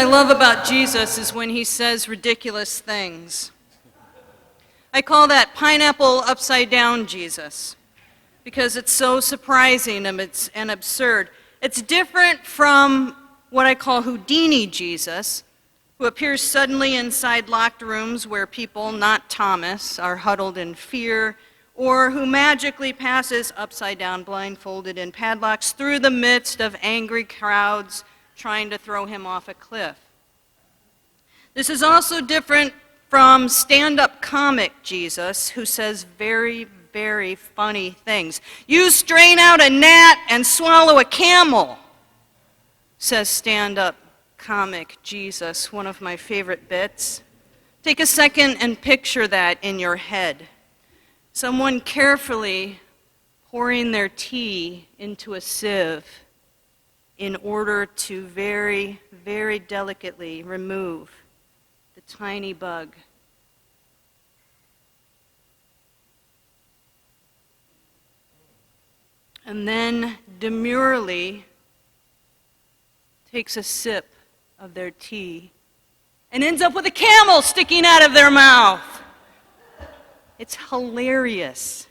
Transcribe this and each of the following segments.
love about Jesus is when he says ridiculous things. I call that pineapple upside down Jesus because it's so surprising and absurd. It's different from what I call Houdini Jesus, who appears suddenly inside locked rooms where people, not Thomas, are huddled in fear, or who magically passes upside down, blindfolded in padlocks, through the midst of angry crowds trying to throw him off a cliff. This is also different from stand-up comic Jesus, who says very, very funny things. You strain out a gnat and swallow a camel, says stand-up comic Jesus, one of my favorite bits. Take a second and picture that in your head. Someone carefully pouring their tea into a sieve in order to very, very delicately remove the tiny bug. And then demurely takes a sip of their tea and ends up with a camel sticking out of their mouth. It's hilarious.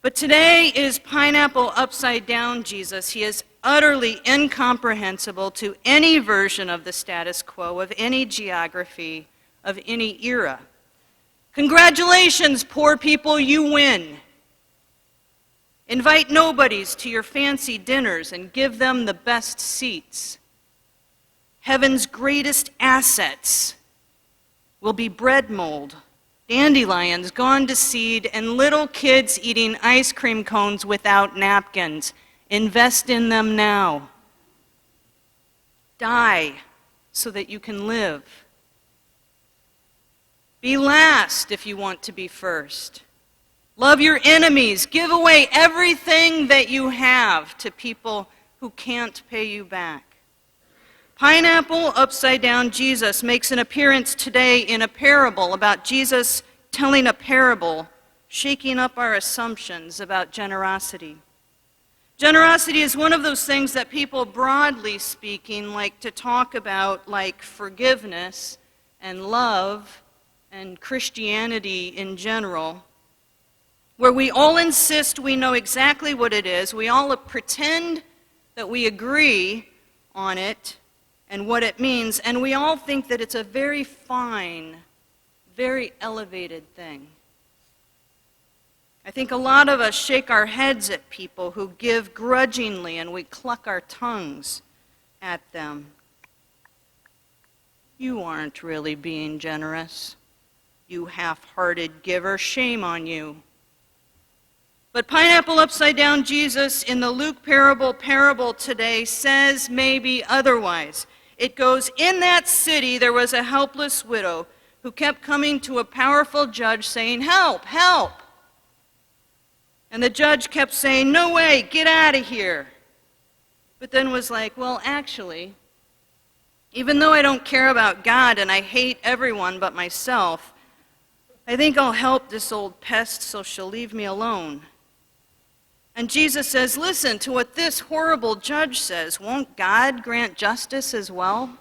But today is pineapple upside down Jesus. He is utterly incomprehensible to any version of the status quo, of any geography, of any era. Congratulations, poor people, you win. Invite nobodies to your fancy dinners and give them the best seats. Heaven's greatest assets will be bread mold, dandelions gone to seed, and little kids eating ice cream cones without napkins. Invest in them now. Die so that you can live. Be last if you want to be first. Love your enemies. Give away everything that you have to people who can't pay you back. Pineapple upside down Jesus makes an appearance today in a parable about Jesus telling a parable, shaking up our assumptions about generosity. Generosity is one of those things that people, broadly speaking, like to talk about, like forgiveness and love and Christianity in general, where we all insist we know exactly what it is. We all pretend that we agree on it and what it means, and we all think that it's a very fine, very elevated thing. I think a lot of us shake our heads at people who give grudgingly, and we cluck our tongues at them. You aren't really being generous, you half-hearted giver. Shame on you. But pineapple upside down Jesus in the Luke parable today says maybe otherwise. It goes, in that city there was a helpless widow who kept coming to a powerful judge saying, help, help. And the judge kept saying, no way, get out of here. But then was like, well, actually, even though I don't care about God and I hate everyone but myself, I think I'll help this old pest so she'll leave me alone. And Jesus says, listen to what this horrible judge says. Won't God grant justice as well?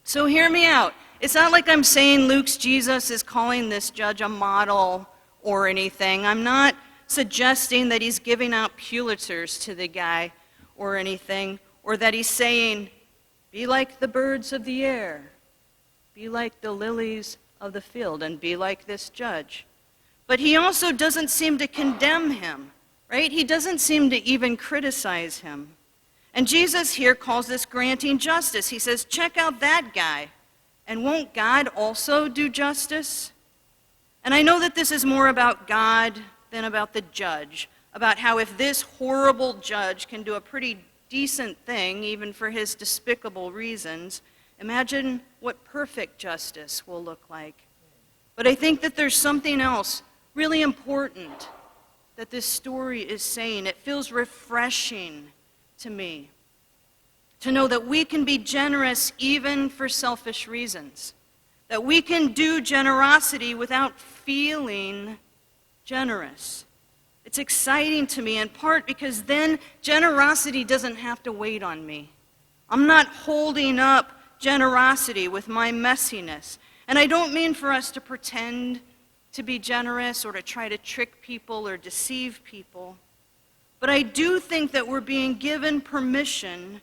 So hear me out. It's not like I'm saying Luke's Jesus is calling this judge a model or anything. I'm not suggesting that he's giving out Pulitzers to the guy or anything, or that he's saying, be like the birds of the air, be like the lilies of the field, and be like this judge. But he also doesn't seem to condemn him, right? He doesn't seem to even criticize him. And Jesus here calls this granting justice. He says, check out that guy. And won't God also do justice? And I know that this is more about God than about the judge, about how if this horrible judge can do a pretty decent thing, even for his despicable reasons, imagine what perfect justice will look like. But I think that there's something else really important that this story is saying. It feels refreshing to me to know that we can be generous even for selfish reasons, that we can do generosity without feeling generous. It's exciting to me in part because then generosity doesn't have to wait on me. I'm not holding up generosity with my messiness. And I don't mean for us to pretend to be generous or to try to trick people or deceive people. But I do think that we're being given permission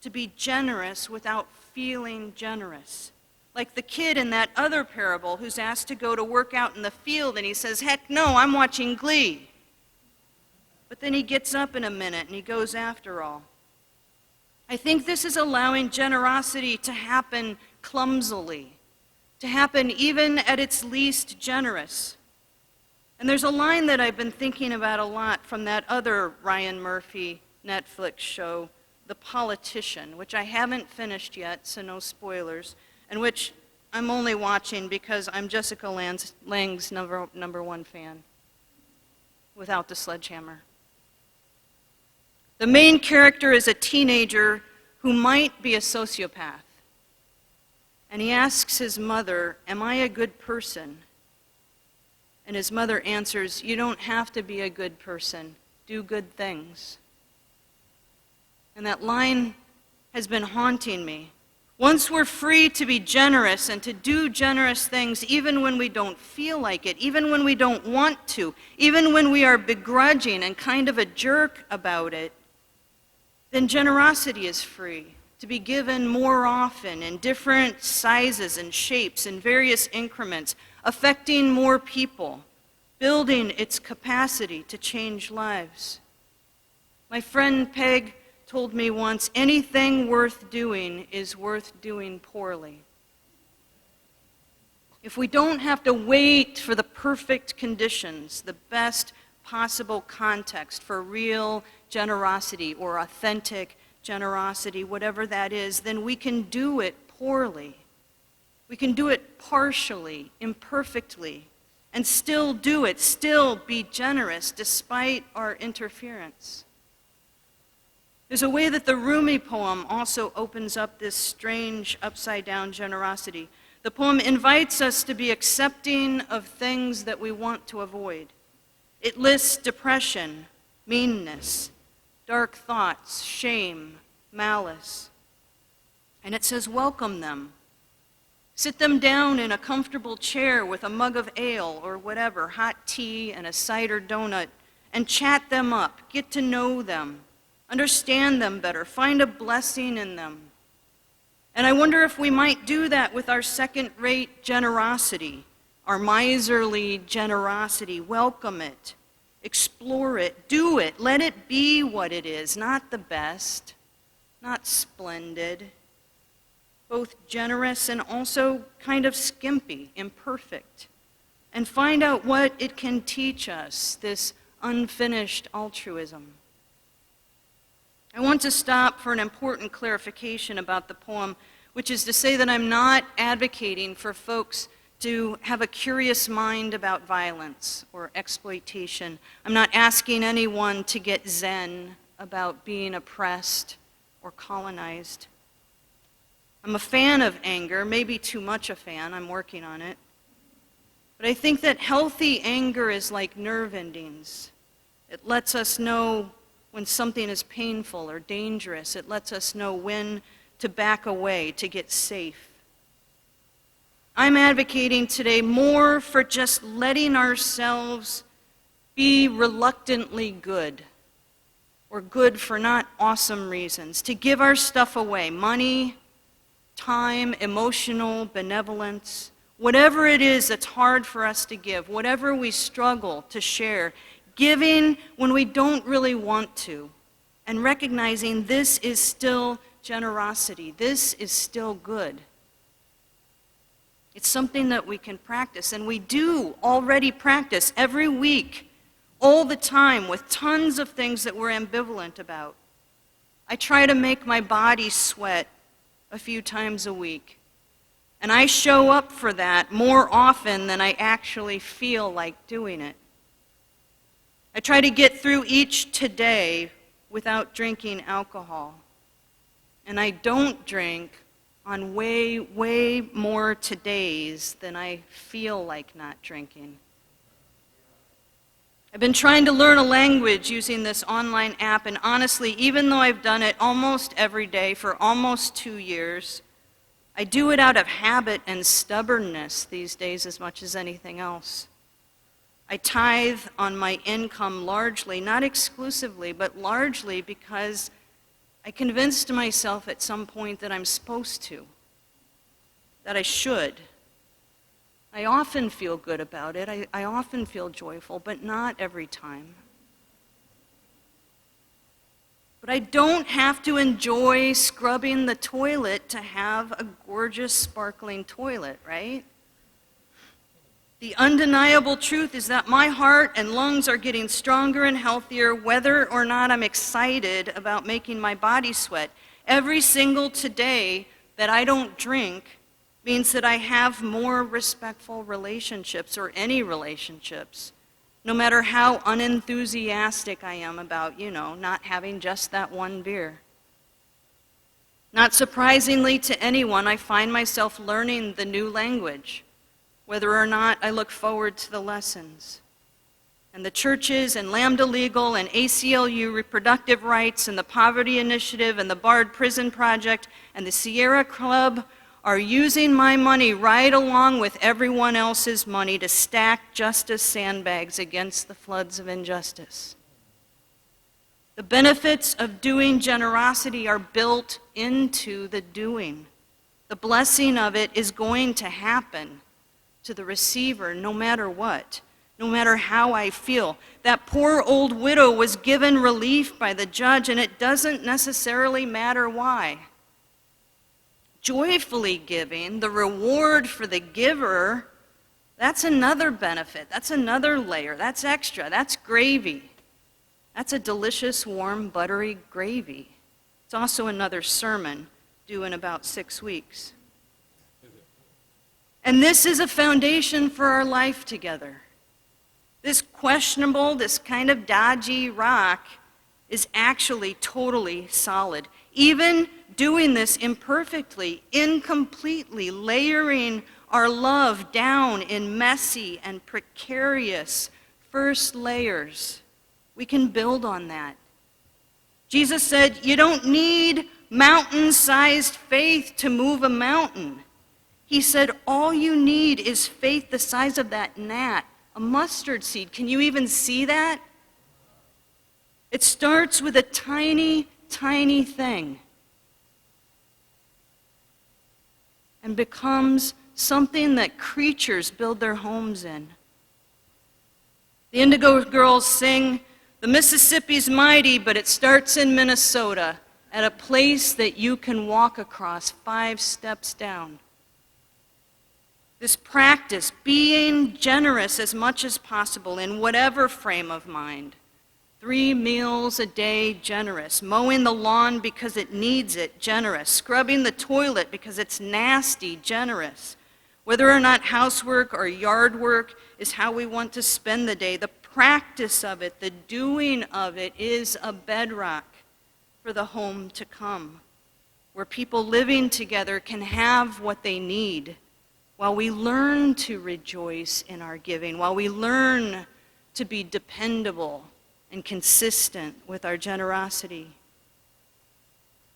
to be generous without feeling generous. Like the kid in that other parable who's asked to go to work out in the field and he says, heck no, I'm watching Glee. But then he gets up in a minute and he goes after all. I think this is allowing generosity to happen clumsily, to happen even at its least generous. And there's a line that I've been thinking about a lot from that other Ryan Murphy Netflix show, The Politician, which I haven't finished yet, so no spoilers, and which I'm only watching because I'm Jessica Lange's number one fan, without the sledgehammer. The main character is a teenager who might be a sociopath. And he asks his mother, am I a good person? And his mother answers, you don't have to be a good person. Do good things. And that line has been haunting me. Once we're free to be generous and to do generous things, even when we don't feel like it, even when we don't want to, even when we are begrudging and kind of a jerk about it, then generosity is free to be given more often in different sizes and shapes in various increments, affecting more people, building its capacity to change lives. My friend Peg told me once, anything worth doing is worth doing poorly. If we don't have to wait for the perfect conditions, the best possible context for real generosity or authentic generosity, whatever that is, then we can do it poorly. We can do it partially, imperfectly, and still do it, still be generous despite our interference. There's a way that the Rumi poem also opens up this strange upside-down generosity. The poem invites us to be accepting of things that we want to avoid. It lists depression, meanness, dark thoughts, shame, malice. And it says, welcome them. Sit them down in a comfortable chair with a mug of ale or whatever, hot tea and a cider donut, and chat them up, get to know them, understand them better, find a blessing in them. And I wonder if we might do that with our second-rate generosity, our miserly generosity. Welcome it, explore it, do it, let it be what it is, not the best, not splendid, both generous and also kind of skimpy, imperfect, and find out what it can teach us, this unfinished altruism. I want to stop for an important clarification about the poem, which is to say that I'm not advocating for folks to have a curious mind about violence or exploitation. I'm not asking anyone to get zen about being oppressed or colonized. I'm a fan of anger, maybe too much a fan, I'm working on it. But I think that healthy anger is like nerve endings. It lets us know when something is painful or dangerous. It lets us know when to back away, to get safe. I'm advocating today more for just letting ourselves be reluctantly good, or good for not awesome reasons, to give our stuff away, money, time, emotional benevolence, whatever it is that's hard for us to give, whatever we struggle to share, giving when we don't really want to, and recognizing this is still generosity, this is still good. It's something that we can practice, and we do already practice every week, all the time, with tons of things that we're ambivalent about. I try to make my body sweat a few times a week, and I show up for that more often than I actually feel like doing it. I try to get through each today without drinking alcohol, and I don't drink on way, way more todays than I feel like not drinking. I've been trying to learn a language using this online app, and honestly, even though I've done it almost every day for almost 2 years, I do it out of habit and stubbornness these days as much as anything else. I tithe on my income largely, not exclusively, but largely because I convinced myself at some point that I'm supposed to, that I should. I often feel good about it. I often feel joyful, but not every time. But I don't have to enjoy scrubbing the toilet to have a gorgeous, sparkling toilet, right? The undeniable truth is that my heart and lungs are getting stronger and healthier whether or not I'm excited about making my body sweat. Every single today that I don't drink means that I have more respectful relationships, or any relationships, no matter how unenthusiastic I am about, not having just that one beer. Not surprisingly to anyone, I find myself learning the new language, whether or not I look forward to the lessons. And the churches and Lambda Legal and ACLU Reproductive Rights and the Poverty Initiative and the Bard Prison Project and the Sierra Club are using my money right along with everyone else's money to stack justice sandbags against the floods of injustice. The benefits of doing generosity are built into the doing. The blessing of it is going to happen to the receiver no matter what, no matter how I feel. That poor old widow was given relief by the judge, and it doesn't necessarily matter why. Joyfully giving, the reward for the giver, that's another benefit. That's another layer. That's extra. That's gravy. That's a delicious, warm, buttery gravy. It's also another sermon due in about 6 weeks. And this is a foundation for our life together. This questionable, this kind of dodgy rock is actually totally solid. Even doing this imperfectly, incompletely, layering our love down in messy and precarious first layers, we can build on that. Jesus said, you don't need mountain-sized faith to move a mountain. He said, all you need is faith the size of that gnat, a mustard seed. Can you even see that? It starts with a tiny, tiny thing and becomes something that creatures build their homes in. The Indigo Girls sing, the Mississippi's mighty, but it starts in Minnesota, at a place that you can walk across 5 steps down. This practice, being generous as much as possible in whatever frame of mind. 3 meals a day, generous. Mowing the lawn because it needs it, generous. Scrubbing the toilet because it's nasty, generous. Whether or not housework or yard work is how we want to spend the day, the practice of it, the doing of it is a bedrock for the home to come, where people living together can have what they need, while we learn to rejoice in our giving, while we learn to be dependable and consistent with our generosity.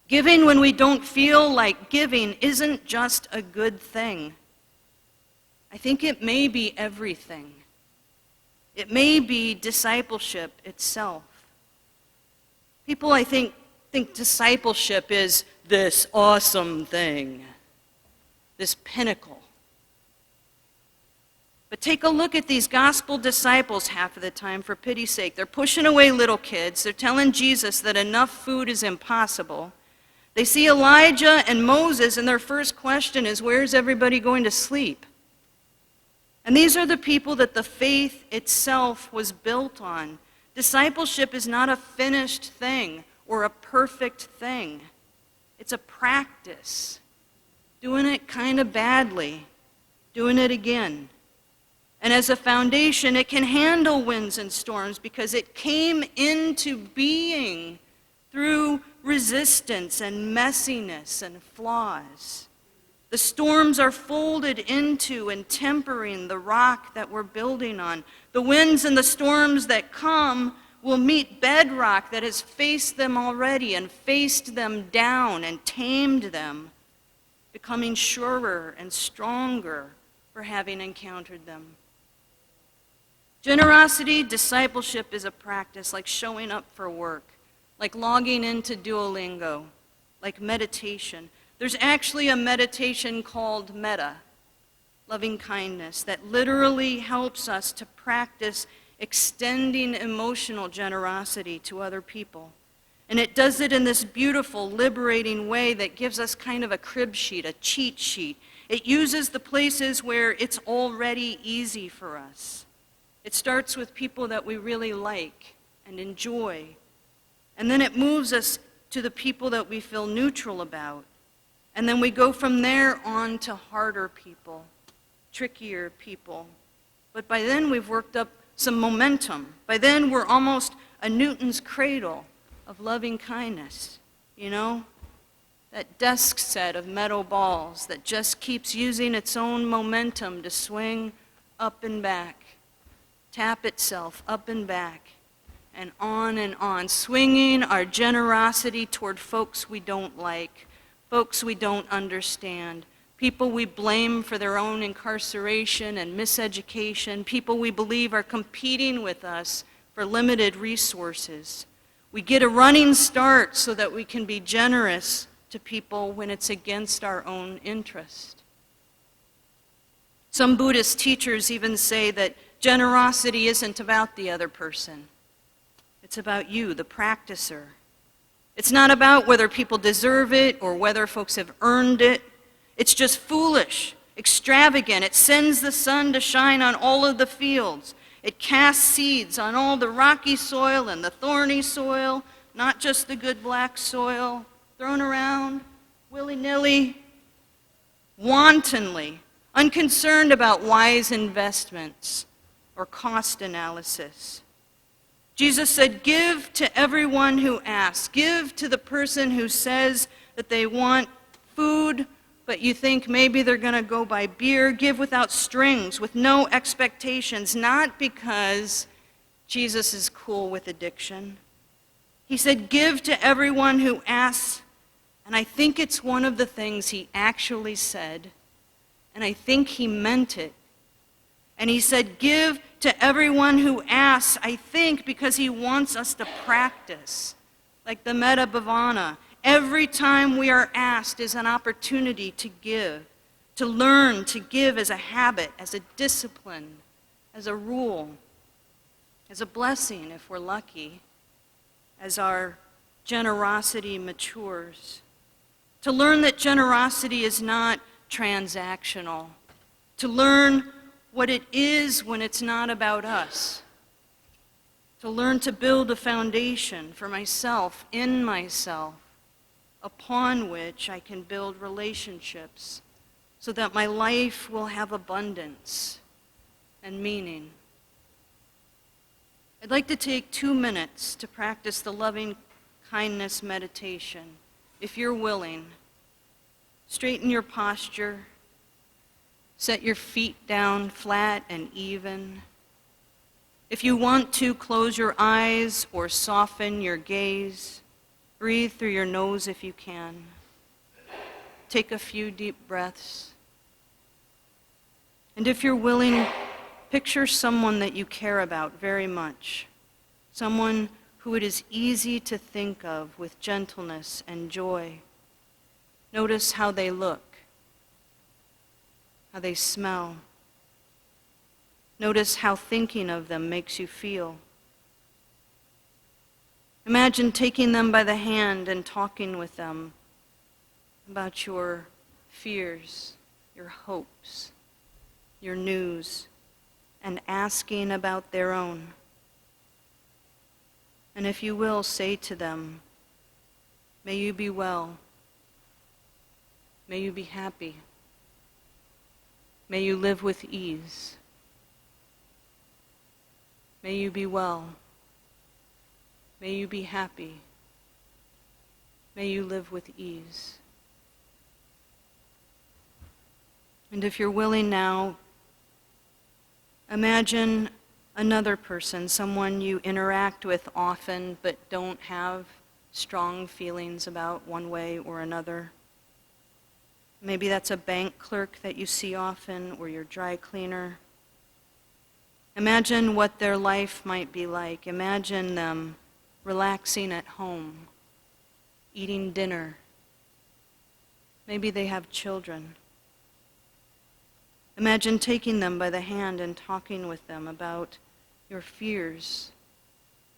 Giving when we don't feel like giving isn't just a good thing. I think it may be everything. It may be discipleship itself. People, I think discipleship is this awesome thing, this pinnacle. But take a look at these gospel disciples half of the time, for pity's sake. They're pushing away little kids. They're telling Jesus that enough food is impossible. They see Elijah and Moses, and their first question is, where's everybody going to sleep? And these are the people that the faith itself was built on. Discipleship is not a finished thing or a perfect thing. It's a practice. Doing it kind of badly, doing it again. And as a foundation, it can handle winds and storms because it came into being through resistance and messiness and flaws. The storms are folded into and tempering the rock that we're building on. The winds and the storms that come will meet bedrock that has faced them already and faced them down and tamed them, becoming surer and stronger for having encountered them. Generosity, discipleship is a practice like showing up for work, like logging into Duolingo, like meditation. There's actually a meditation called metta, loving kindness, that literally helps us to practice extending emotional generosity to other people. And it does it in this beautiful, liberating way that gives us kind of a crib sheet, a cheat sheet. It uses the places where it's already easy for us. It starts with people that we really like and enjoy. And then it moves us to the people that we feel neutral about. And then we go from there on to harder people, trickier people. But by then we've worked up some momentum. By then we're almost a Newton's cradle of loving kindness, you know? That desk set of metal balls that just keeps using its own momentum to swing up and back, tap itself up and back, and on, swinging our generosity toward folks we don't like, folks we don't understand, people we blame for their own incarceration and miseducation, people we believe are competing with us for limited resources. We get a running start so that we can be generous to people when it's against our own interest. Some Buddhist teachers even say that generosity isn't about the other person. It's about you, the practicer. It's not about whether people deserve it or whether folks have earned it. It's just foolish, extravagant. It sends the sun to shine on all of the fields. It casts seeds on all the rocky soil and the thorny soil, not just the good black soil, thrown around willy-nilly, wantonly, unconcerned about wise investments or cost analysis. Jesus said, give to everyone who asks. Give to the person who says that they want food, but you think maybe they're going to go buy beer. Give without strings, with no expectations, not because Jesus is cool with addiction. He said, give to everyone who asks, and I think it's one of the things he actually said, and I think he meant it. And he said, give to everyone who asks, I think, because he wants us to practice. Like the Metta Bhavana, every time we are asked is an opportunity to give, to learn to give as a habit, as a discipline, as a rule, as a blessing if we're lucky, as our generosity matures. To learn that generosity is not transactional. To learn what it is when it's not about us. To learn to build a foundation for myself, in myself, upon which I can build relationships so that my life will have abundance and meaning. I'd like to take 2 minutes to practice the loving kindness meditation. If you're willing, straighten your posture. Set your feet down flat and even. If you want to, close your eyes or soften your gaze. Breathe through your nose if you can. Take a few deep breaths. And if you're willing, picture someone that you care about very much. Someone who it is easy to think of with gentleness and joy. Notice how they look. How they smell. Notice how thinking of them makes you feel. Imagine taking them by the hand and talking with them about your fears, your hopes, your news, and asking about their own. And if you will, say to them, may you be well. May you be happy. May you live with ease. May you be well. May you be happy. May you live with ease. And if you're willing now, imagine another person, someone you interact with often but don't have strong feelings about one way or another. Maybe that's a bank clerk that you see often, or your dry cleaner. Imagine what their life might be like. Imagine them relaxing at home, eating dinner. Maybe they have children. Imagine taking them by the hand and talking with them about your fears,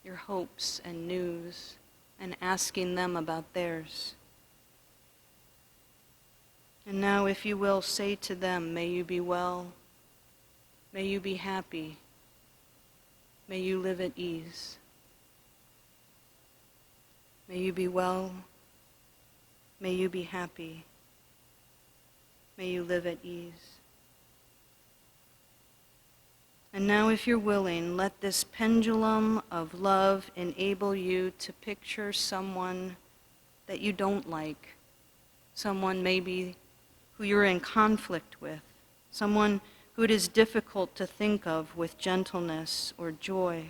your hopes and news, and asking them about theirs. And now, if you will, say to them, may you be well, may you be happy, may you live at ease. May you be well, may you be happy, may you live at ease. And now, if you're willing, let this pendulum of love enable you to picture someone that you don't like, someone maybe who you're in conflict with, someone who it is difficult to think of with gentleness or joy.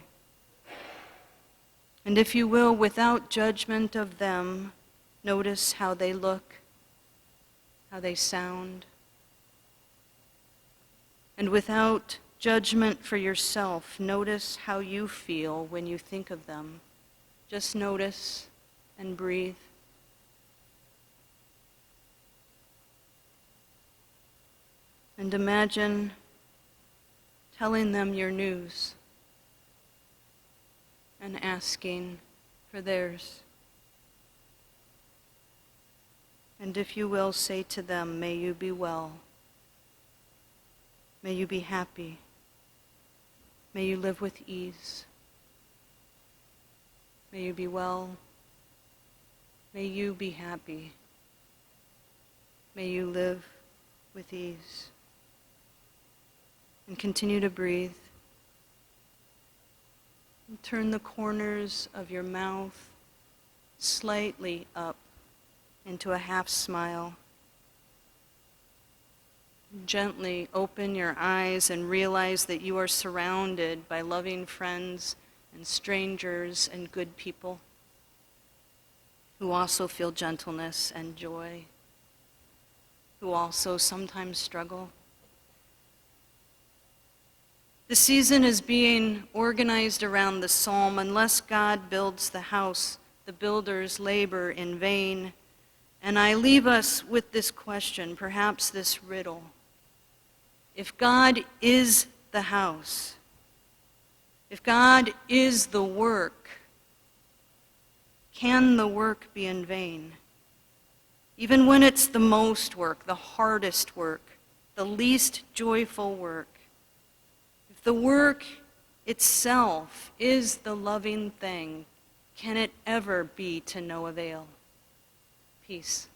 And if you will, without judgment of them, notice how they look, how they sound. And without judgment for yourself, notice how you feel when you think of them. Just notice and breathe. And imagine telling them your news and asking for theirs. And if you will, say to them, may you be well, may you be happy, may you live with ease, may you be well, may you be happy, may you live with ease. And continue to breathe. And turn the corners of your mouth slightly up into a half smile. Gently open your eyes and realize that you are surrounded by loving friends and strangers and good people who also feel gentleness and joy, who also sometimes struggle. The season is being organized around the psalm, unless God builds the house, the builders labor in vain. And I leave us with this question, perhaps this riddle. If God is the house, if God is the work, can the work be in vain? Even when it's the most work, the hardest work, the least joyful work. If the work itself is the loving thing, can it ever be to no avail? Peace.